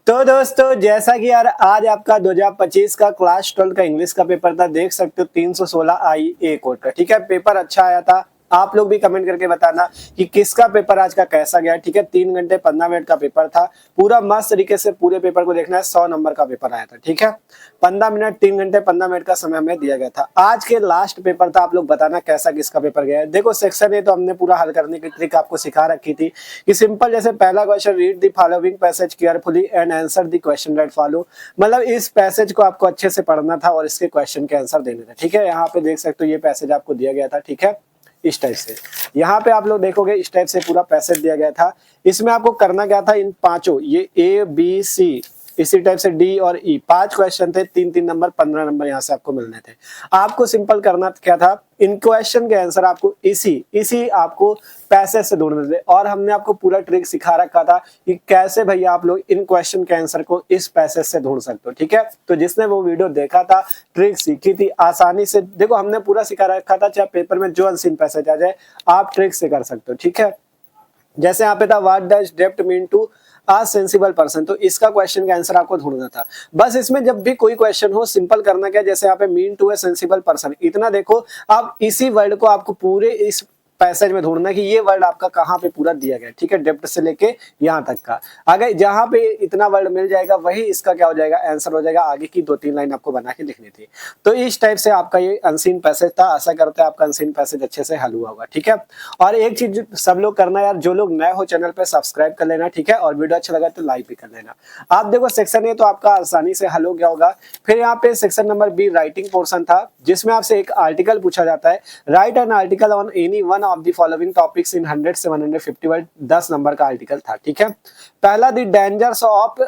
तो दोस्तों जैसा कि यार आज आपका 2025 का क्लास 12 का इंग्लिश का पेपर था, देख सकते हो 316 आई ए कोड का। ठीक है, पेपर अच्छा आया था। आप लोग भी कमेंट करके बताना कि किसका पेपर आज का कैसा गया। ठीक है, 3 घंटे 15 मिनट का पेपर था, पूरा मस्त तरीके से पूरे पेपर को देखना है। 100 नंबर का पेपर आया था। ठीक है, 15 मिनट 3 घंटे 15 मिनट का समय हमें दिया गया था। आज के लास्ट पेपर था, आप लोग बताना कैसा किसका पेपर गया है। देखो सेक्शन ए तो हमने पूरा हल करने की ट्रिक आपको सिखा रखी थी कि सिंपल जैसे पहला question, read the following passage carefully and answer the question that follow. मतलब इस पैसेज को आपको अच्छे से पढ़ना था और इसके क्वेश्चन के आंसर देने थे। ठीक है, यहाँ पे देख सकते हो ये पैसेज आपको दिया गया था। ठीक है, इस टाइप से यहाँ पे आप लोग देखोगे इस टाइप से पूरा पैसेज दिया गया था। इसमें आपको करना क्या था, इन पांचों ये ए बी सी इसी टाइप से डी और ई 5 क्वेश्चन थे, 3-3 नंबर 15 नंबर यहाँ से आपको मिलने थे। आपको सिंपल करना क्या था, इन क्वेश्चन के आंसर आपको इसी आपको पैसेज से ढूंढने थे। और हमने आपको पूरा ट्रिक सिखा रखा था कि कैसे भैया आप लोग इन क्वेश्चन के आंसर को इस पैसेज से ढूंढ सकते हो। ठीक है, तो जिसने वो वीडियो देखा था, ट्रिक सीखी थी, आसानी से देखो हमने पूरा सिखा रखा था। चाहे पेपर में जो अनसीन पैसेज आ जाए आप ट्रिक से कर सकते हो। ठीक है, जैसे यहाँ पे था व्हाट डज डेब्ट mean to a sensible person, तो इसका क्वेश्चन का आंसर आपको ढूंढना था। बस इसमें जब भी कोई क्वेश्चन हो सिंपल करना क्या, जैसे यहाँ पे mean to a sensible person, इतना देखो आप इसी वर्ड को आपको पूरे इस पैसेज में ढूंढना कि ये वर्ड आपका कहाँ पे पूरा दिया गया। ठीक है, डेप्थ से लेके यहाँ तक का, अगर जहां पे इतना वर्ड मिल जाएगा वही इसका क्या हो जाएगा, आंसर हो जाएगा। आगे की 2-3 लाइन आपको बना के लिखनी थी। तो इस टाइप से आपका ये अनसीन पैसेज था। आशा करते हैं आपका अनसीन पैसेज अच्छे से हल हुआ होगा। ठीक है, और एक चीज सब लोग करना यार, जो लोग नए हो चैनल पे सब्सक्राइब कर लेना। ठीक है, और वीडियो अच्छा लगा तो लाइक भी कर लेना। आप देखो सेक्शन ए तो आपका आसानी से हल हो गया होगा। फिर यहाँ पे section number be writing portion था, जिसमें आपसे एक आर्टिकल पूछा जाता है। Right an article on any one of the following topics in 100 से 150 वर्ड। 10 नंबर का आर्टिकल था। ठीक है, पहला the dangers of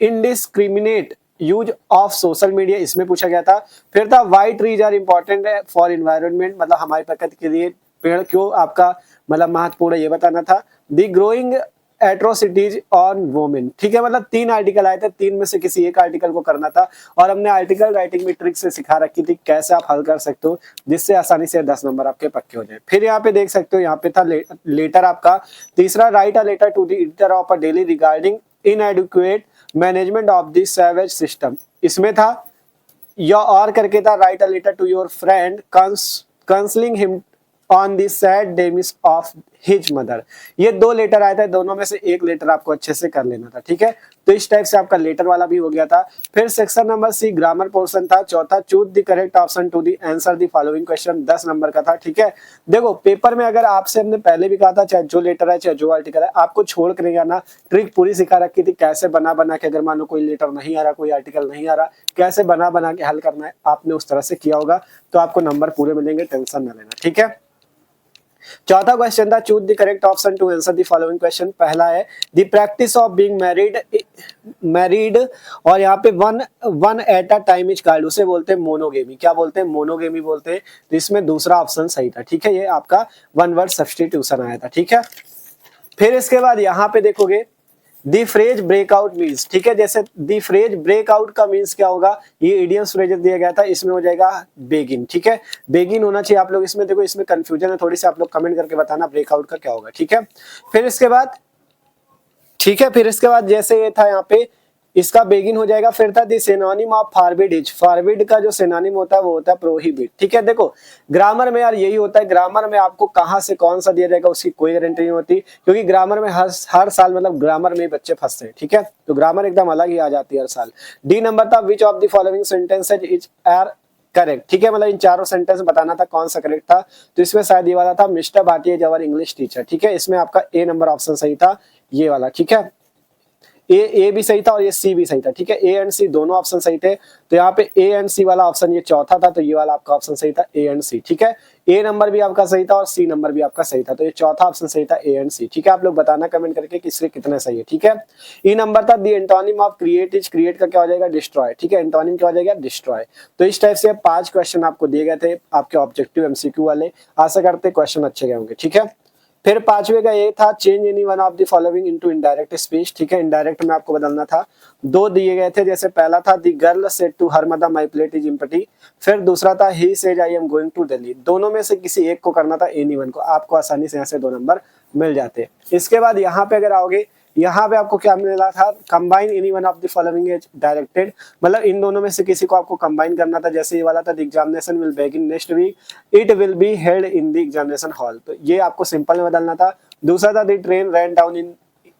indiscriminate use of social media, इसमें पूछा गया था। फिर था why trees are important for environment, मतलब हमारी प्रकृति के लिए पेड़ क्यों आपका मतलब महत्वपूर्ण है, ये बताना था। The growing atrocities on women. ठीक है, मतलब 3 आर्टिकल आए थे, 3 में से किसी एक आर्टिकल को करना था। और हमने आर्टिकल राइटिंग में ट्रिक से सिखा रखी थी कैसे आप हल कर सकते हो, जिससे आसानी से 10 नंबर आपके पक्के हो जाए। फिर यहाँ पे देख सकते हो, यहाँ पे था लेटर आपका तीसरा, write a letter to the editor of a daily regarding inadequate management of the sewage system. इसमें था या और करके था, write a letter to your friend counselling him on the sad demise of his mother. ये 2 letter आए थे, दोनों में से एक लेटर आपको अच्छे से कर लेना था। ठीक है, तो इस टाइप से आपका लेटर वाला भी हो गया था। फिर section number C grammar portion था। चौथा, choose the correct option to the answer the following question. 10 number का था। ठीक है, देखो पेपर में अगर आपसे हमने पहले भी कहा था, चाहे जो लेटर है चाहे जो आर्टिकल है, आपको छोड़ कर नहीं आना। ट्रिक पूरी सिखा रखी थी कैसे बना बना के, अगर मान लो कोई लेटर नहीं आ रहा, कोई आर्टिकल नहीं आ रहा, कैसे बना बना के हल करना है, आपने उस तरह से किया होगा तो आपको नंबर पूरे मिलेंगे, टेंशन न लेना। ठीक है, चौथा क्वेश्चन था choose the correct option to answer the following question. पहला है the practice of being married और यहाँ पे one at a time is called, उसे बोलते हैं मोनोगेमी। क्या बोलते हैं, मोनोगेमी बोलते हैं। तो इसमें दूसरा ऑप्शन सही था। ठीक है, ये आपका 1 वर्ड सब्स्टिट्यूशन आया था। ठीक है, फिर इसके बाद यहाँ पे देखोगे दी फ्रेज ब्रेकआउट मीन्स। ठीक है, जैसे दी फ्रेज ब्रेकआउट का मीन्स क्या होगा, ये इडियम्स फ्रेज दिया गया था, इसमें हो जाएगा बेगिन। ठीक है, बेगिन होना चाहिए। आप लोग इसमें देखो, इसमें कंफ्यूजन है थोड़ी सी, आप लोग कमेंट करके बताना ब्रेकआउट का क्या होगा। ठीक है, फिर इसके बाद जैसे ये था यहाँ पे, इसका बेगिन हो जाएगा। फिर था the synonym of forbid is, forbid का जो सिनोनिम होता है वो होता है प्रोहिबिट। ठीक है, देखो ग्रामर में यार यही होता है, ग्रामर में आपको कहाँ से कौन सा दिया जाएगा उसकी कोई गारंटी नहीं होती, क्योंकि ग्रामर में हर साल मतलब ग्रामर में बच्चे फंसते हैं। ठीक है, तो ग्रामर एकदम अलग ही आ जाती है हर साल। डी नंबर था which of the following sentences is are correct. ठीक है, मतलब इन चारों सेंटेंस बताना था कौन सा करेक्ट था, तो इसमें शायद ये वाला था mister Bhatia is our English teacher. ठीक है, इसमें आपका ए नंबर ऑप्शन सही था, ये वाला। ठीक है, ए भी सही था और ये सी भी सही था। ठीक है, ए एंड सी दोनों ऑप्शन सही थे, तो यहाँ पे ए एंड सी वाला ऑप्शन ये चौथा था, तो ये वाला आपका ऑप्शन सही था, ए एंड सी। ठीक है, ए नंबर भी आपका सही था और सी नंबर भी आपका सही था, तो ये चौथा ऑप्शन सही था, ए एंड सी। ठीक है, आप लोग बताना कमेंट करके कि इसके कितने सही है। ठीक है, ई नंबर था the antonym of create is, create का क्या हो जाएगा, डिस्ट्रॉय। ठीक है, एंटोनिम क्या हो जाएगा, डिस्ट्रॉय। तो इस टाइप से 5 क्वेश्चन आपको दिए गए थे आपके ऑब्जेक्टिव एमसीक्यू वाले। आशा करते क्वेश्चन अच्छे गए होंगे। ठीक है, फिर 5वें का ये था change any one of the following into indirect speech. ठीक है, इनडायरेक्ट में आपको बदलना था। 2 दिए गए थे, जैसे पहला था the girl said to her mother my plate is empty. फिर दूसरा था he said I am going to Delhi. दोनों में से किसी एक को करना था, एनी वन को। आपको आसानी से यहाँ से 2 नंबर मिल जाते। इसके बाद यहाँ पे अगर आओगे यहाँ पे आपको क्या मिला था, combine any one of the following as directed, मतलब इन दोनों में से किसी को आपको कंबाइन करना था। जैसे ये वाला था the examination will begin next week, it will be held in the examination hall, तो ये आपको सिंपल में बदलना था। दूसरा था the train ran down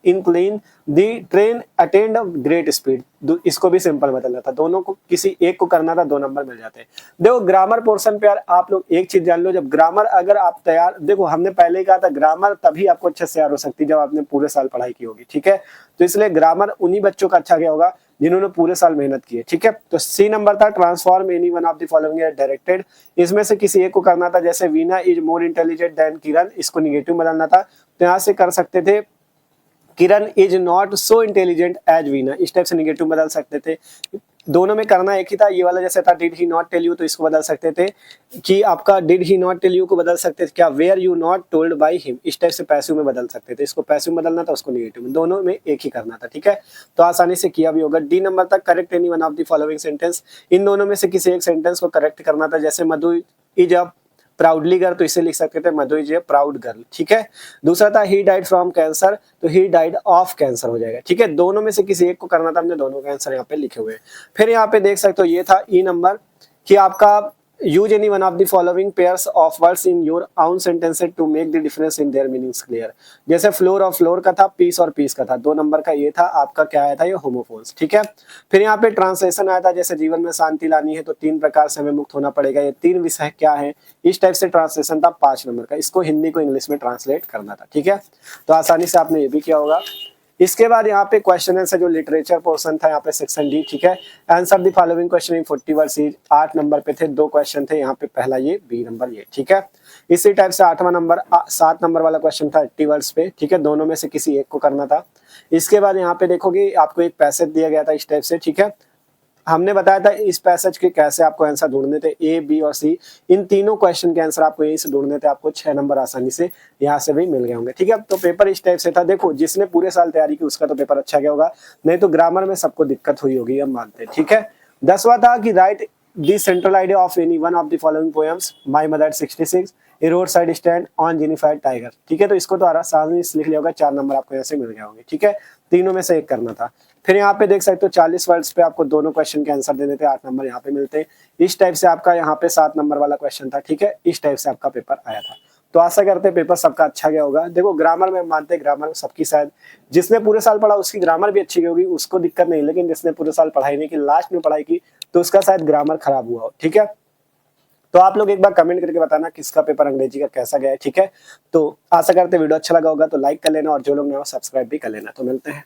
in plain, the train attained great speed, इसको भी सिंपल बदलना था। दोनों को किसी एक को करना था, 2 नंबर मिल जाते। देखो ग्रामर पोर्शन पे यार आप लोग एक चीज जान लो, जब ग्रामर अगर आप तैयार, देखो हमने पहले ही कहा था ग्रामर तभी आपको अच्छे से तैयार हो सकती है जब आपने पूरे साल पढ़ाई की होगी, ठीक है। तो इसलिए ग्रामर उन्हीं बच्चों का अच्छा गया होगा जिन्होंने पूरे साल मेहनत की है, ठीक है। तो सी नंबर था transform any one of the following as directed, इसमें से किसी एक को करना था। जैसे Veena is more intelligent than Kiran, इसको निगेटिव बदलना था, तो यहाँ से कर सकते थे Kiran is not so intelligent as Veena, इस टाइप से निगेटिव बदल सकते थे। दोनों में करना एक ही था, ये वाला जैसे था did he not tell you, तो इसको बदल सकते थे कि आपका did he not tell you को बदल सकते थे क्या were you not told by him, इस टाइप से पैसिव में बदल सकते थे। इसको पैसिव में बदलना था, उसको निगेटिव में, दोनों में एक ही करना था, ठीक है। तो आसानी से किया भी होगा। डी नंबर तक correct any one of the following sentence, इन दोनों में से किसी एक सेंटेंस को करेक्ट करना था। जैसे मधु इज अ प्राउडली गर्ल, तो इसे लिख सकते थे मधु इज ए प्राउड गर्ल, ठीक है। दूसरा था ही डाइड फ्रॉम कैंसर, तो ही डाइड ऑफ कैंसर हो जाएगा, ठीक है। दोनों में से किसी एक को करना था, हमने दोनों के आंसर यहाँ पे लिखे हुए हैं। फिर यहाँ पे देख सकते हो ये था ई नंबर कि आपका use any one of the following pairs of words in your own sentences to make the difference in their meanings clear. जैसे फ्लोर और फ्लोर का था, पीस और पीस का था, 2 नंबर का ये था आपका क्या आया था, ये होमोफोन्स, ठीक है। फिर यहाँ पे ट्रांसलेशन आया था, जैसे जीवन में शांति लानी है तो 3 प्रकार से हमें मुक्त होना पड़ेगा, ये 3 विषय क्या है, इस टाइप से ट्रांसलेशन था 5 नंबर का, इसको हिंदी को इंग्लिश में ट्रांसलेट करना था, ठीक है। तो आसानी से आपने ये भी किया होगा। इसके बाद यहाँ पे क्वेश्चन आंसर जो लिटरेचर पोर्शन था यहाँ पे सेक्शन डी, ठीक है। Answer the following question in 40 words is, 8 number पे थे, 2 क्वेश्चन थे यहाँ पे, पहला ये, बी नंबर ये, ठीक है। इसी टाइप से 8वां नंबर 7 नंबर वाला क्वेश्चन था 80 वर्ड्स पे, ठीक है। दोनों में से किसी एक को करना था। इसके बाद यहाँ पे देखोगे आपको एक पैसेज दिया गया था इस टाइप से, ठीक है। हमने बताया था इस पैसेज के कैसे आपको आंसर ढूंढने थे, ए बी और सी, इन तीनों क्वेश्चन के आंसर आपको यहीं से ढूंढने थे, आपको 6 नंबर आसानी से यहाँ से भी मिल गए होंगे, ठीक है। तो पेपर इस टाइप से था। देखो जिसने पूरे साल तैयारी की उसका तो पेपर अच्छा गया होगा, नहीं तो ग्रामर में सबको दिक्कत हुई होगी, हम मानते हैं, ठीक है। 10वां था कि write the central idea of any one of the following poems, my mother 66, a roadside stand aunt Jennifer's tiger, ठीक है। तो इसको तो आसानी से लिख लिया होगा, 4 नंबर आपको यहाँ से मिल गए होंगे, ठीक है। तीनों में से एक करना था। फिर यहाँ पे देख सकते हो 40 वर्ड्स पे आपको दोनों क्वेश्चन के आंसर देने थे, 8 नंबर यहाँ पे मिलते हैं। इस टाइप से आपका यहाँ पे 7 नंबर वाला क्वेश्चन था, ठीक है। इस टाइप से आपका पेपर आया था। तो आशा करते हैं पेपर सबका अच्छा गया होगा। देखो ग्रामर में मानते हैं ग्रामर सबकी शायद जिसने पूरे साल पढ़ा उसकी ग्रामर भी अच्छी होगी, उसको दिक्कत नहीं, लेकिन जिसने पूरे साल पढ़ाई नहीं की, लास्ट में पढ़ाई की, तो उसका शायद ग्रामर खराब हुआ हो, ठीक है। तो आप लोग एक बार कमेंट करके बताना किसका पेपर अंग्रेजी का कैसा गया है, ठीक है। तो आशा करते वीडियो अच्छा लगा होगा तो लाइक कर लेना, और जो लोग नए हो सब्सक्राइब भी कर लेना। तो मिलते हैं।